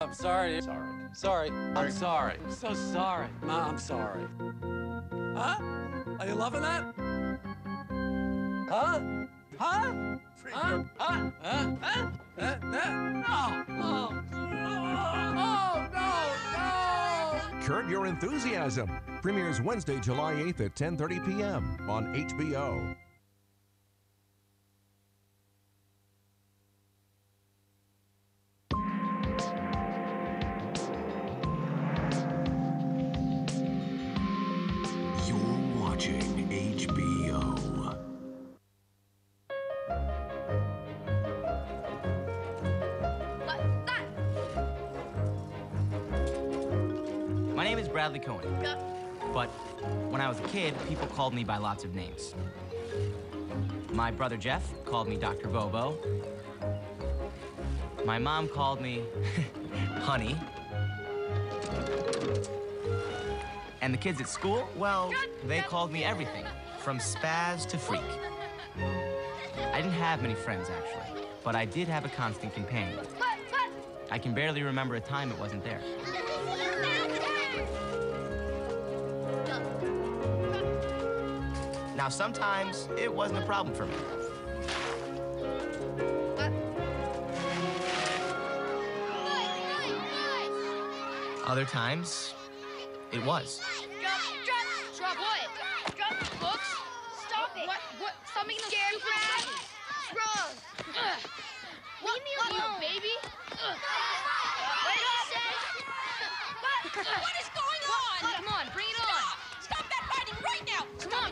I'm sorry. Sorry. I'm sorry. So sorry. Ma, I'm sorry. Huh? Are you loving that? Huh? Huh? Huh? Huh? Huh? Huh? No! Curb Your Enthusiasm premieres Wednesday, July 8th at 10:30 p.m. on HBO. You're watching HBO. My name is Bradley Cohen, but when I was a kid, people called me by lots of names. My brother Jeff called me Dr. Bobo. My mom called me Honey. And the kids at school, well, they called me everything, from spaz to freak. I didn't have many friends, actually, but I did have a constant companion. I can barely remember a time it wasn't there. Now, sometimes it wasn't a problem for me. Other times, it was. Drop what? Drop books? Stop it. What? Stop making them scared, Brad. What's wrong? Leave me alone, baby. What is going on? Come on, bring it on. Stop that fighting right now! Come on.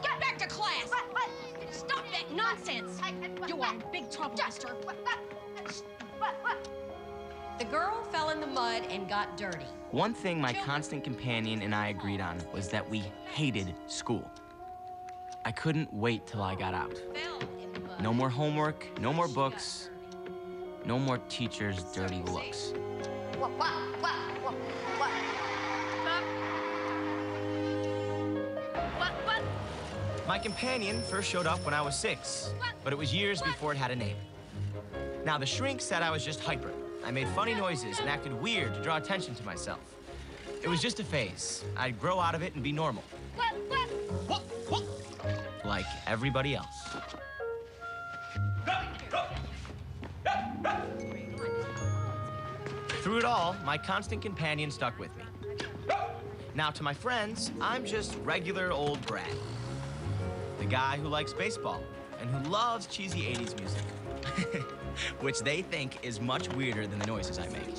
Get back to class! Stop that nonsense! You are in big trouble, mister. The girl fell in the mud and got dirty. One thing my constant companion and I agreed on was that we hated school. I couldn't wait till I got out. No more homework, no more books, no more teachers' dirty looks. My companion first showed up when I was 6, but it was years before it had a name. Now, the shrink said I was just hyper. I made funny noises and acted weird to draw attention to myself. It was just a phase. I'd grow out of it and be normal. Like everybody else. Through it all, my constant companion stuck with me. Now, to my friends, I'm just regular old Brad. The guy who likes baseball and who loves cheesy 80s music. Which they think is much weirder than the noises I make.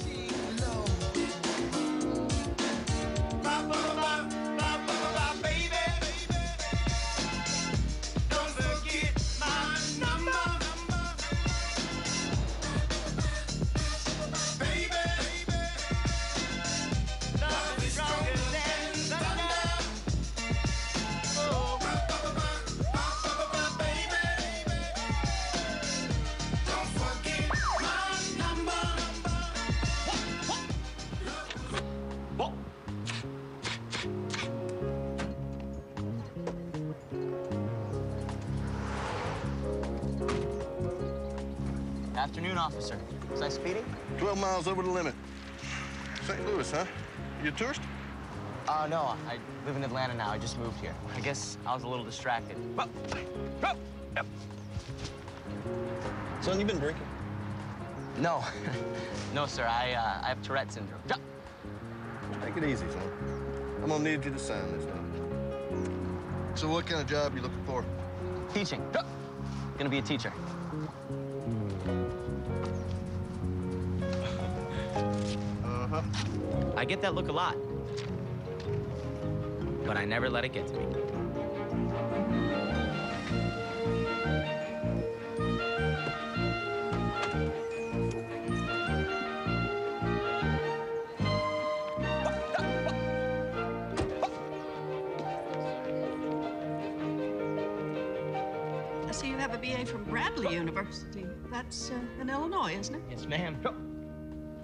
Afternoon, officer. Was I speeding? 12 miles over the limit. St. Louis, huh? You a tourist? No. I live in Atlanta now. I just moved here. I guess I was a little distracted. Son, you been drinking? No. No, sir. I have Tourette syndrome. Take it easy, son. I'm gonna need you to sign this one. So what kind of job you looking for? Teaching. Gonna be a teacher. Uh-huh. I get that look a lot. But I never let it get to me. I see you have a BA from Bradley University. That's in Illinois, isn't it? Yes, ma'am.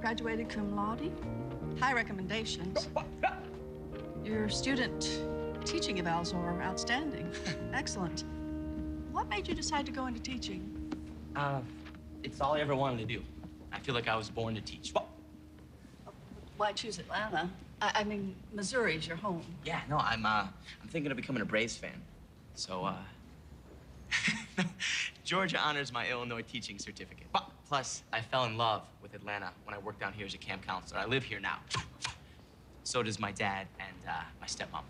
Graduated cum laude. High recommendations. Your student teaching evals are outstanding. Excellent. What made you decide to go into teaching? It's all I ever wanted to do. I feel like I was born to teach. Why choose Atlanta? I mean, Missouri's your home. Yeah, no, I'm thinking of becoming a Braves fan. So, Georgia honors my Illinois teaching certificate. Plus, I fell in love with Atlanta when I worked down here as a camp counselor. I live here now. So does my dad and my stepmom.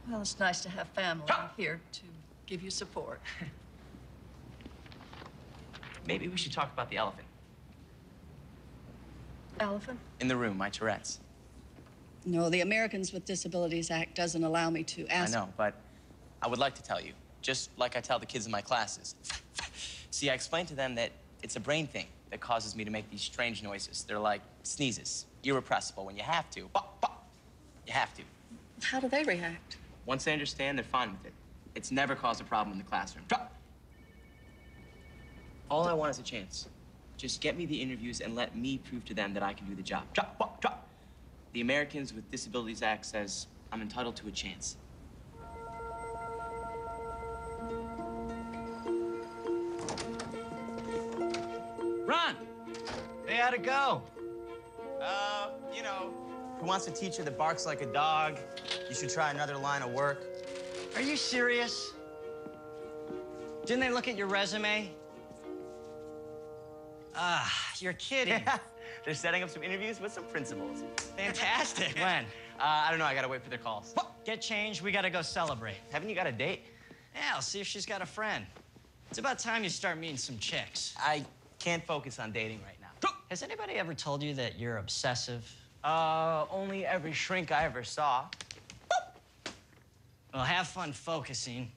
Well, it's nice to have family here to give you support. Maybe we should talk about the elephant. Elephant? In the room, my Tourette's. No, the Americans with Disabilities Act doesn't allow me to ask. I know, but I would like to tell you, just like I tell the kids in my classes. See, I explained to them that it's a brain thing that causes me to make these strange noises. They're like sneezes, irrepressible. When you have to, you have to. How do they react? Once they understand, they're fine with it. It's never caused a problem in the classroom. All I want is a chance. Just get me the interviews and let me prove to them that I can do the job. The Americans with Disabilities Act says I'm entitled to a chance. Ron! Hey, how'd it go? You know, who wants a teacher that barks like a dog? You should try another line of work. Are you serious? Didn't they look at your resume? You're kidding. Yeah, they're setting up some interviews with some principals. Fantastic. When? I don't know, I gotta wait for their calls. Get changed, we gotta go celebrate. Haven't you got a date? Yeah, I'll see if she's got a friend. It's about time you start meeting some chicks. I can't focus on dating right now. Has anybody ever told you that you're obsessive? Only every shrink I ever saw. Well, have fun focusing.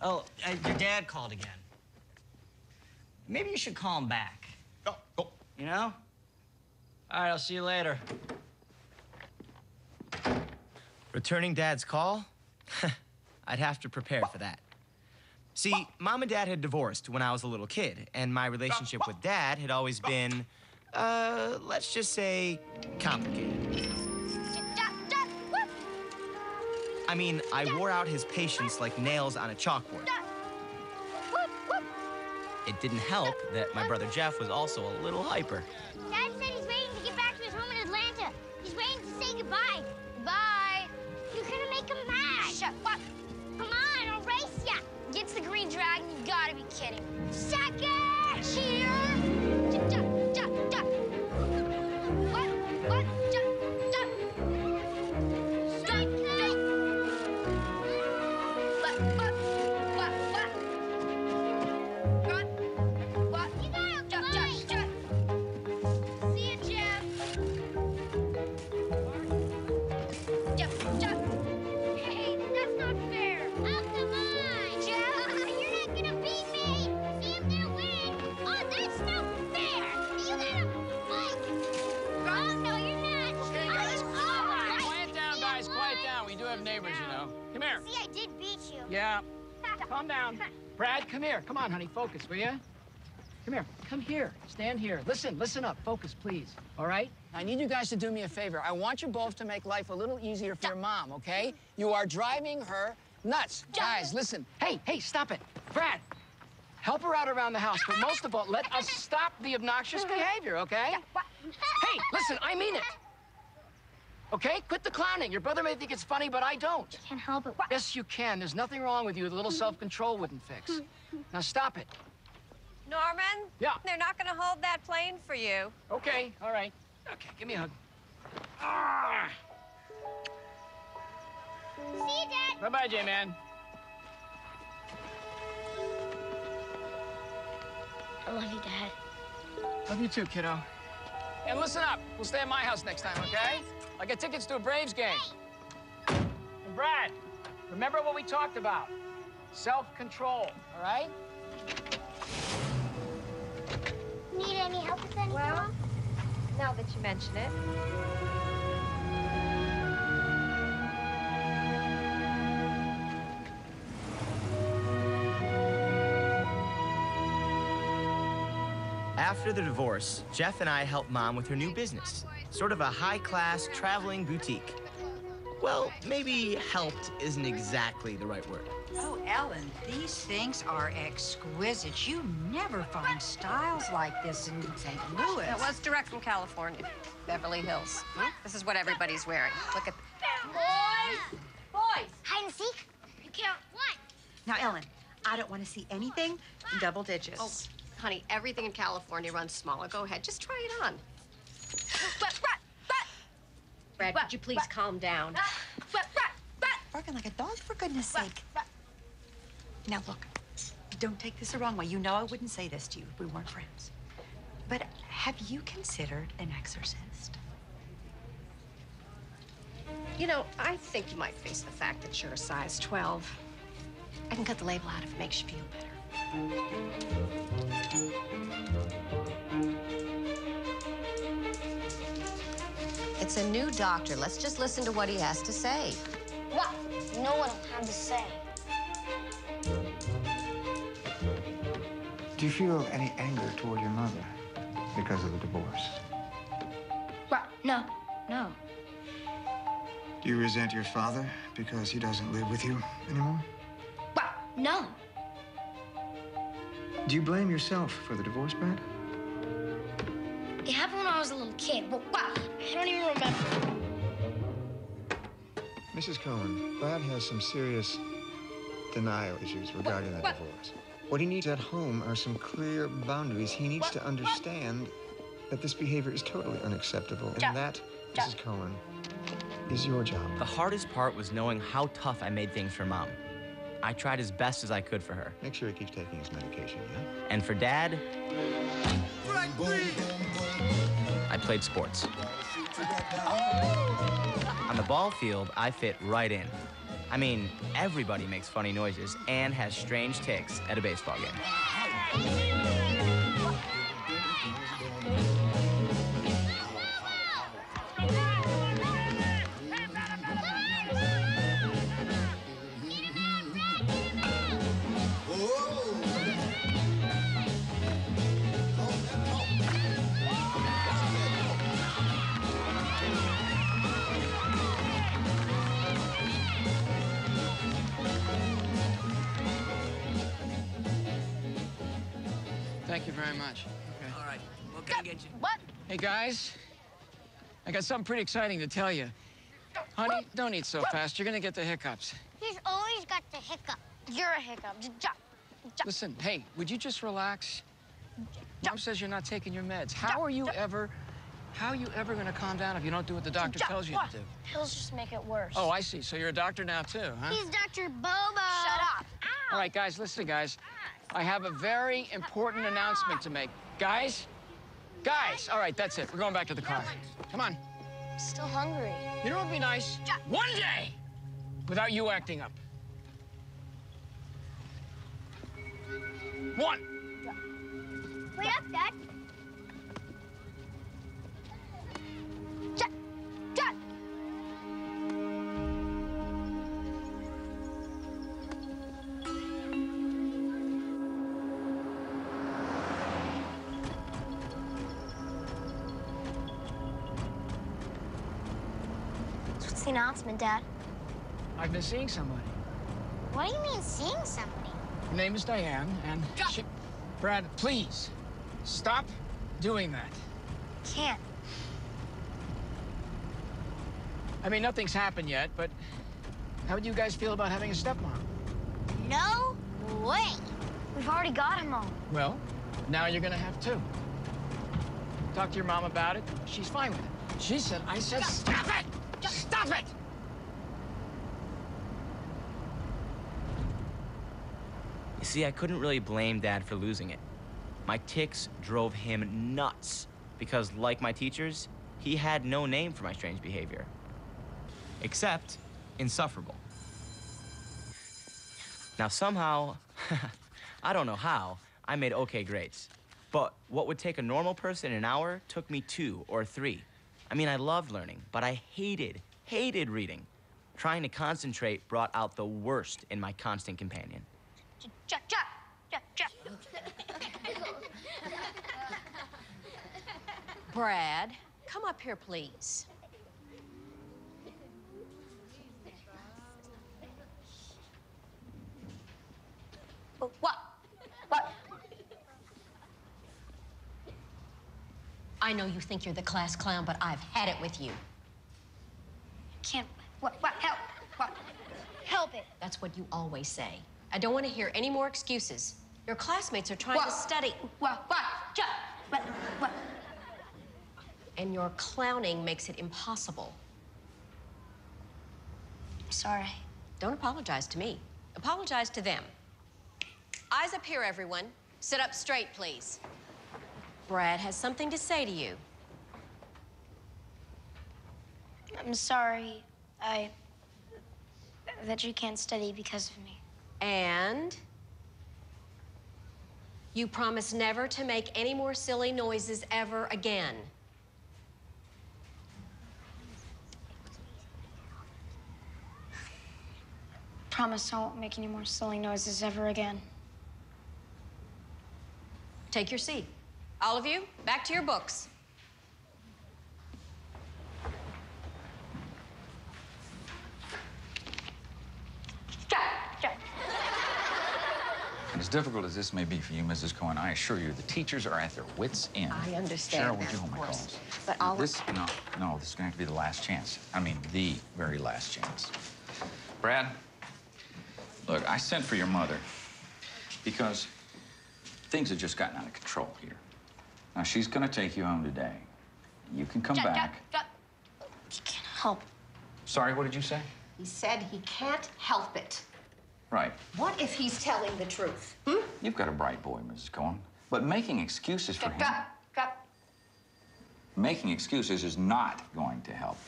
Oh, your dad called again. Maybe you should call him back. Go. You know? All right, I'll see you later. Returning Dad's call? I'd have to prepare for that. See, Mom and Dad had divorced when I was a little kid, and my relationship with Dad had always been, let's just say, complicated. I mean, I wore out his patience like nails on a chalkboard. It didn't help that my brother Jeff was also a little hyper. Dad said he's waiting to get back to his home in Atlanta. He's waiting to say goodbye. Bye. You're gonna make him mad. Shut up. Come on, I'll race ya. Gets the green dragon, you gotta be kidding. Sucker! Cheater! What? Yeah. Calm down. Brad, come here. Come on, honey. Focus, will you? Come here. Come here. Stand here. Listen up. Focus, please. All right? I need you guys to do me a favor. I want you both to make life a little easier for your mom, okay? You are driving her nuts. Guys, listen. Hey, stop it. Brad, help her out around the house, but most of all, let us stop the obnoxious behavior, okay? Hey, listen, I mean it. Okay? Quit the clowning. Your brother may think it's funny, but I don't. I can't help it. Yes, you can. There's nothing wrong with you. A little self-control wouldn't fix. Now stop it. Norman? Yeah? They're not going to hold that plane for you. Okay, all right. Okay, give me a hug. Ah. See you, Dad. Bye-bye, J-Man. I love you, Dad. Love you too, kiddo. And listen up. We'll stay at my house next time, okay? I get tickets to a Braves game. And Brad, remember what we talked about. Self-control, all right? Need any help with anything? Well, now that you mention it. After the divorce, Jeff and I helped Mom with her new business, sort of a high-class traveling boutique. Well, maybe helped isn't exactly the right word. Oh, Ellen, these things are exquisite. You never find styles like this in St. Louis. It was direct from California, Beverly Hills. This is what everybody's wearing. Look at... Boys! Boys! Hide and seek? You count one. Now, Ellen, I don't want to see anything in double digits. Oh, honey, everything in California runs smaller. Go ahead, just try it on. Brad, would you please calm down? Barking like a dog, for goodness sake. Now, look, don't take this the wrong way. You know I wouldn't say this to you if we weren't friends. But have you considered an exorcist? You know, I think you might face the fact that you're a size 12. I can cut the label out if it makes you feel better. It's a new doctor. Let's just listen to what he has to say. What? No one will have to say. Do you feel any anger toward your mother because of the divorce? What? No. No. Do you resent your father because he doesn't live with you anymore? What? No. Do you blame yourself for the divorce, Brad? It happened when I was a little kid. But what? I don't even remember. Mrs. Cohen, Brad has some serious denial issues regarding that divorce. What he needs at home are some clear boundaries. He needs to understand that this behavior is totally unacceptable, and that, Mrs. Cohen, is your job. The hardest part was knowing how tough I made things for Mom. I tried as best as I could for her. Make sure he keeps taking his medication, yeah? And for Dad, I played sports. On the ball field, I fit right in. I mean, everybody makes funny noises and has strange tics at a baseball game. Thank you very much. Okay. All right, what can I get you? What? Hey, guys. I got something pretty exciting to tell you. Honey, don't eat so fast. You're gonna get the hiccups. He's always got the hiccup. You're a hiccup. Just jump. Listen, hey, would you just relax? Mom says you're not taking your meds. How are you ever gonna calm down if you don't do what the doctor tells you to do? Pills just make it worse. Oh, I see. So you're a doctor now, too, huh? He's Dr. Bobo. Shut up. Ow. All right, guys, listen, guys. I have a very important announcement to make. Guys, all right, that's it. We're going back to the car. Come on. I'm still hungry. You know what would be nice? One day without you acting up. One. Wait up, Dad. Dad. What's the announcement, Dad? I've been seeing somebody. What do you mean, seeing somebody? Her name is Diane, and she... Brad, please, stop doing that. Can't. I mean, nothing's happened yet, but how would you guys feel about having a stepmom? No way. We've already got him all. Well, now you're gonna have two. Talk to your mom about it. She's fine with it. She said, I said, stop it! Stop it! You see, I couldn't really blame Dad for losing it. My tics drove him nuts because, like my teachers, he had no name for my strange behavior. Except insufferable. Now, somehow, I don't know how, I made okay grades. But what would take a normal person an hour took me 2 or 3. I mean, I loved learning, but I hated reading. Trying to concentrate brought out the worst in my constant companion. Brad, come up here, please. I know you think you're the class clown, but I've had it with you. Can't. What? Help. What? Help it. That's what you always say. I don't want to hear any more excuses. Your classmates are trying to study. What? And your clowning makes it impossible. I'm sorry. Don't apologize to me. Apologize to them. Eyes up here, everyone. Sit up straight, please. Brad has something to say to you. I'm sorry. That you can't study because of me. And you promise never to make any more silly noises ever again. Promise I won't make any more silly noises ever again. Take your seat. All of you, back to your books. And as difficult as this may be for you, Mrs. Cohen, I assure you the teachers are at their wits' end. I understand Cheryl, would that, you hold of my course. calls? But I'll... No, this is going to have to be the last chance. I mean, the very last chance. Brad, look, I sent for your mother because things have just gotten out of control here. Now, she's going to take you home today. You can come back. He can't help. Sorry, what did you say? He said he can't help it. Right. What if he's telling the truth? You've got a bright boy, Mrs. Cohen. But making excuses for him... Making excuses is not going to help.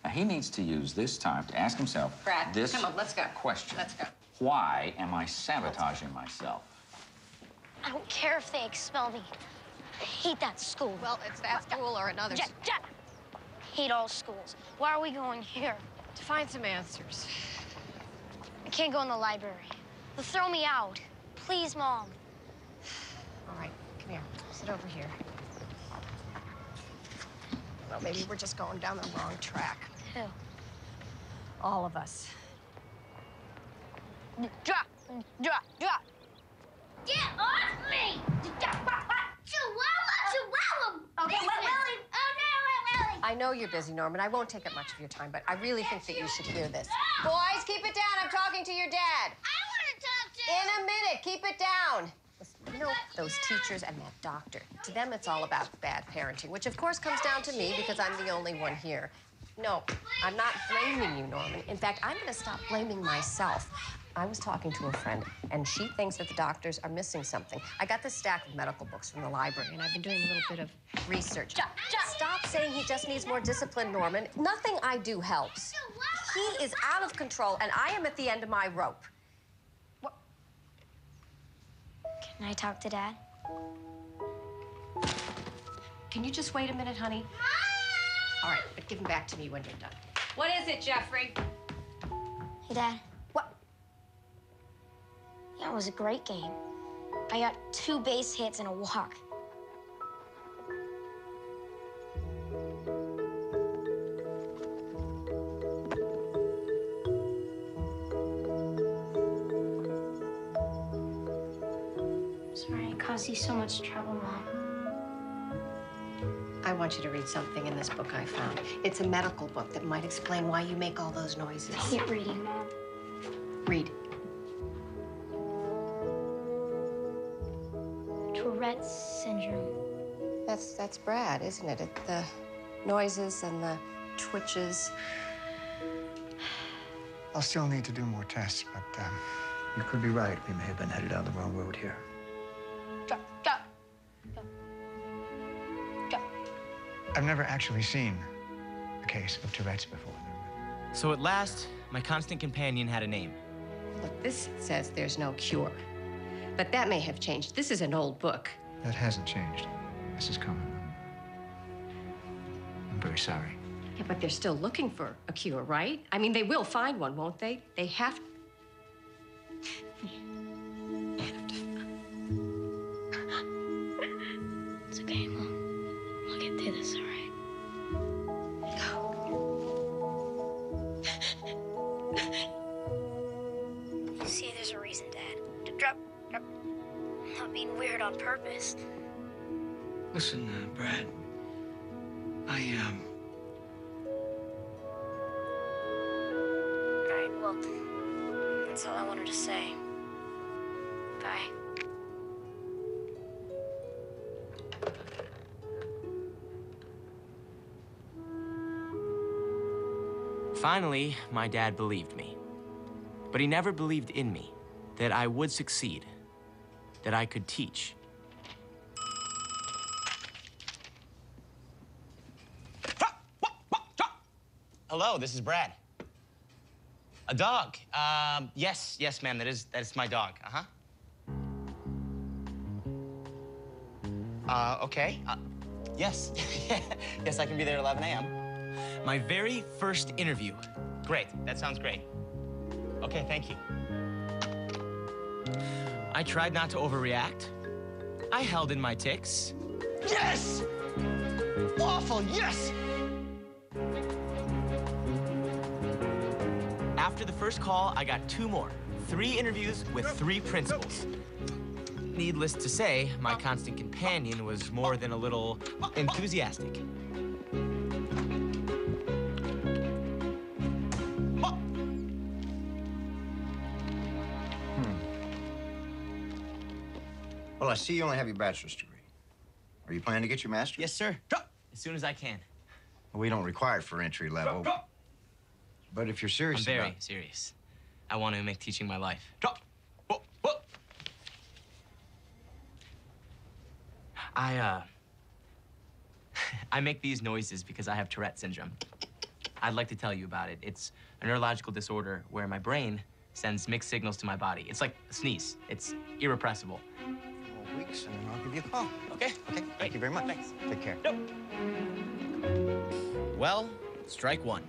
Now, he needs to use this time to ask himself Brad, this come on, let's go. question. Let's go. Why am I sabotaging myself? I don't care if they expel me. I hate that school. Well, it's that school or another. Hate all schools. Why are we going here? To find some answers. I can't go in the library. They'll throw me out. Please, Mom. All right, come here. Sit over here. Well, maybe we're just going down the wrong track. Who? All of us. Drop. Get off me! Chihuahua! Okay, Willie. Oh, no, Willie. I know you're busy, Norman. I won't take up much of your time, but I really think that you should hear this. Boys, keep it down. I'm talking to your dad. I want to talk to In a minute. Keep it down. Listen, you know, those teachers and that doctor, to them it's all about bad parenting, which of course comes down to me because I'm the only one here. No, I'm not blaming you, Norman. In fact, I'm going to stop blaming myself. I was talking to a friend, and she thinks that the doctors are missing something. I got this stack of medical books from the library, and I've been doing a little bit of research. Stop saying he just needs more discipline, Norman. Nothing I do helps. He is out of control, and I am at the end of my rope. What? Can I talk to Dad? Can you just wait a minute, honey? All right, but give him back to me when you're done. What is it, Jeffrey? Hey, Dad. What? Yeah, it was a great game. I got 2 base hits and a walk. Sorry I caused you so much trouble, Mom. I want you to read something in this book I found. It's a medical book that might explain why you make all those noises. I hate reading, Mom. Read. Tourette's syndrome. That's Brad, isn't it? The noises and the twitches. I'll still need to do more tests, but you could be right. We may have been headed down the wrong road here. I've never actually seen a case of Tourette's before. So at last, my constant companion had a name. Look, this says there's no cure. But that may have changed. This is an old book. That hasn't changed, Mrs. Cohen. I'm very sorry. Yeah, but they're still looking for a cure, right? I mean, they will find one, won't they? They have to. It's okay, Mom. I'll get through this, all right? See, there's a reason, Dad. Drop. I'm not being weird on purpose. Listen, Brad, I am. All right, well, that's all I wanted to say. Bye. Finally, my dad believed me. But he never believed in me, that I would succeed, that I could teach. Hello, this is Brad. A dog. Yes, ma'am, that's my dog. Okay. Yes. Yes, I can be there at 11 a.m. My very first interview. Great, that sounds great. Okay, thank you. I tried not to overreact. I held in my tics. Yes! Awful, yes! After the first call, I got 2 more. 3 interviews with 3 principals. Needless to say, my constant companion was more than a little enthusiastic. Well, I see you only have your bachelor's degree. Are you planning to get your master's? Yes, sir. As soon as I can. Well, we don't require it for entry level. But if you're serious I'm very serious. I want to make teaching my life. I make these noises because I have Tourette syndrome. I'd like to tell you about it. It's a neurological disorder where my brain sends mixed signals to my body. It's like a sneeze. It's irrepressible. Weeks, and I'll give you a call. Okay. Thank you very much. Thanks. Take care. Well, strike 1.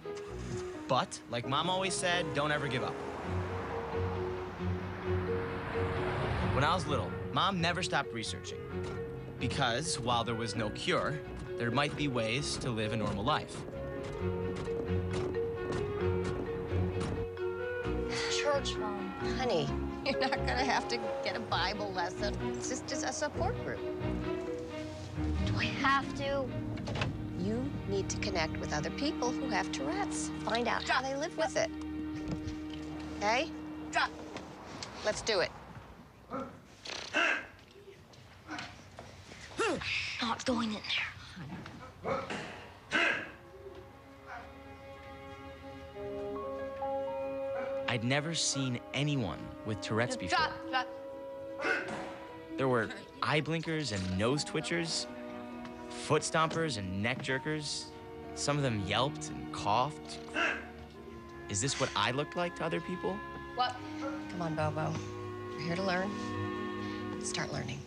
But, like Mom always said, don't ever give up. When I was little, Mom never stopped researching. Because while there was no cure, there might be ways to live a normal life. Church, Mom. Honey, you're not gonna have to get a Bible lesson. It's just a support group. Do I have to? You need to connect with other people who have Tourette's. Find out how they live with it. Okay? Let's do it. Not going in there. I'd never seen anyone with Tourette's before. There were eye blinkers and nose twitchers, foot stompers and neck jerkers. Some of them yelped and coughed. Is this what I looked like to other people? What? Come on, Bobo. We're here to learn. Start learning.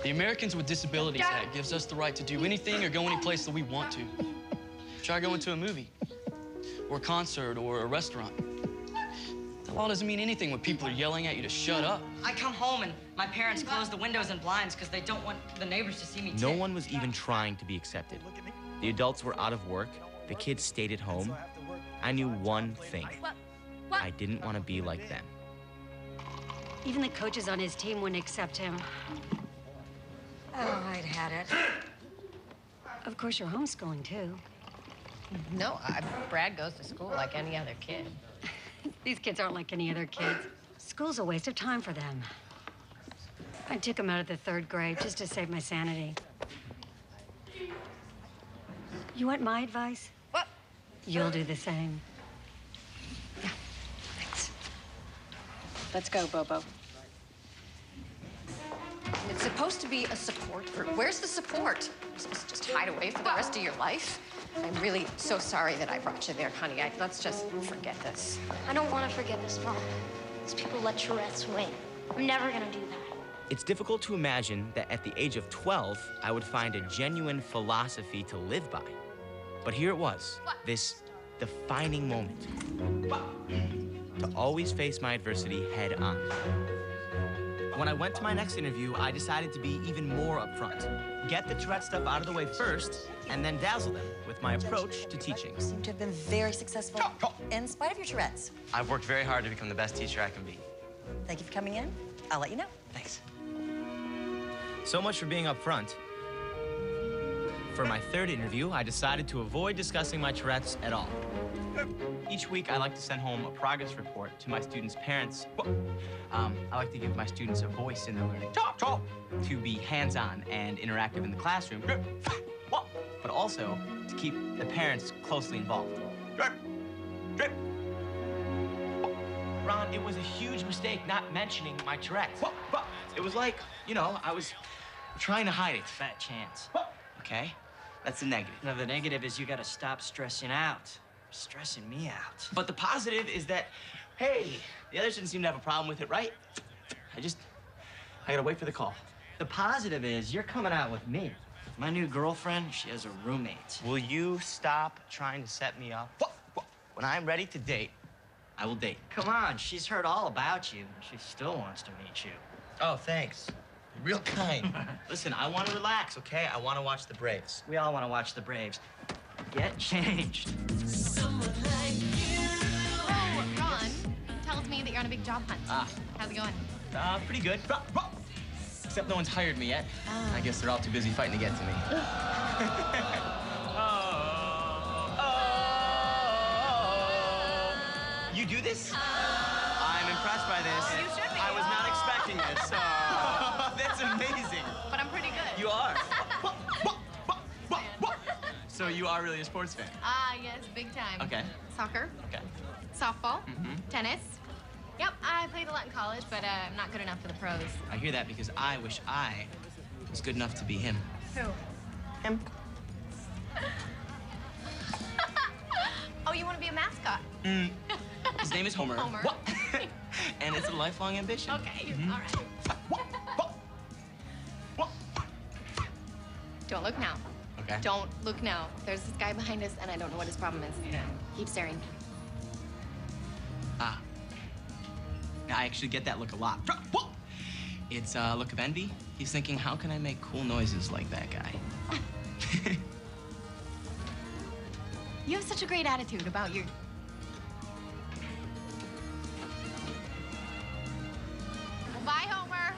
The Americans with Disabilities Act gives us the right to do anything or go any place that we want to. Try going to a movie, or a concert, or a restaurant. The law doesn't mean anything when people are yelling at you to shut up. I come home and my parents close the windows and blinds because they don't want the neighbors to see me No one was even trying to be accepted. The adults were out of work. The kids stayed at home. I knew one thing. I didn't want to be like them. Even the coaches on his team wouldn't accept him. Oh, I'd had it. Of course, you're homeschooling, too. No, Brad goes to school like any other kid. These kids aren't like any other kids. School's a waste of time for them. I took them out of the 3rd grade just to save my sanity. You want my advice? What? You'll do the same. Yeah, thanks. Let's go, Bobo. It's supposed to be a support group. Where's the support? You're supposed to just hide away for the rest of your life? I'm really so sorry that I brought you there, honey. Let's just forget this. I don't want to forget this, Mom. These people let Tourette's win. I'm never gonna do that. It's difficult to imagine that at the age of 12, I would find a genuine philosophy to live by. But here it was, this defining moment. To always face my adversity head on. When I went to my next interview, I decided to be even more upfront. Get the Tourette stuff out of the way first, and then dazzle them with my approach to teaching. You seem to have been very successful in spite of your Tourette's. I've worked very hard to become the best teacher I can be. Thank you for coming in. I'll let you know. Thanks. So much for being upfront. For my third interview, I decided to avoid discussing my Tourette's at all. Each week, I like to send home a progress report to my students' parents. I like to give my students a voice in their learning. To be hands-on and interactive in the classroom. But also to keep the parents closely involved. Ron, it was a huge mistake not mentioning my Tourette's. It was like, you know, I was trying to hide it. Fat chance. Okay? That's the negative. No, the negative is you gotta stop stressing out. You're stressing me out. But the positive is that, hey, the others didn't seem to have a problem with it, right? I gotta wait for the call. The positive is you're coming out with me. My new girlfriend, she has a roommate. Will you stop trying to set me up? When I'm ready to date, I will date. Come on, she's heard all about you, and she still wants to meet you. Oh, thanks. You're real kind. Listen, I want to relax, okay? I want to watch the Braves. We all want to watch the Braves. Get changed. Oh, Ron tells me that you're on a big job hunt. How's it going? Pretty good. Except no one's hired me yet. I guess they're all too busy fighting to get to me. You do this? I'm impressed by this. You should be. I was not expecting this. That's amazing. But I'm pretty good. You are. So you are really a sports fan? Yes, big time. Okay. Soccer. Okay. Softball. Tennis. Yep, I played a lot in college, but I'm not good enough for the pros. I hear that because I wish I was good enough to be him. Who? Him. Oh, you want to be a mascot? His name is Homer. Homer. And it's a lifelong ambition. Okay, all right. Don't look now. Okay. Don't look now. There's this guy behind us, and I don't know what his problem is. Keep staring. I actually get that look a lot. It's a look of envy. He's thinking, how can I make cool noises like that guy? You have such a great attitude about your... Bye, Homer.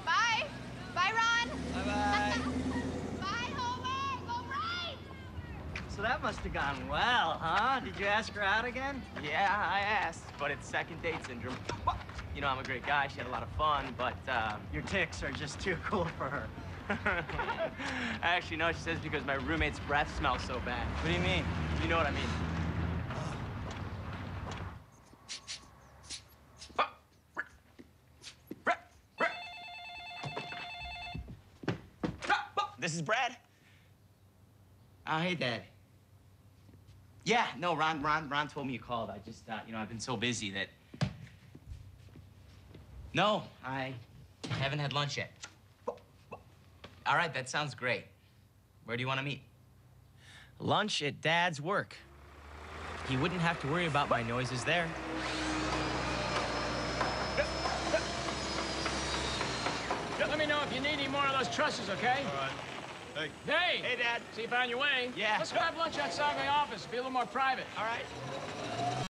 Bye. Bye, Ron. Bye-bye. Bye, Homer. Go right. So that must have gone well, huh? Did you ask her out again? Yeah, I asked, but it's second date syndrome. You know, I'm a great guy. She had a lot of fun, but your tics are just too cool for her. Actually, no, she says because my roommate's breath smells so bad. What do you mean? You know what I mean. This is Brad. Hey, Dad. Yeah, no, Ron told me you called. I just, you know, I've been so busy that... No, I haven't had lunch yet. All right, that sounds great. Where do you want to meet? Lunch at Dad's work. He wouldn't have to worry about my noises there. Let me know if you need any more of those trusses, okay? All right. Hey. Hey! Hey, Dad. See you found your way. Yeah. Let's grab lunch outside my office. Be a little more private. All right.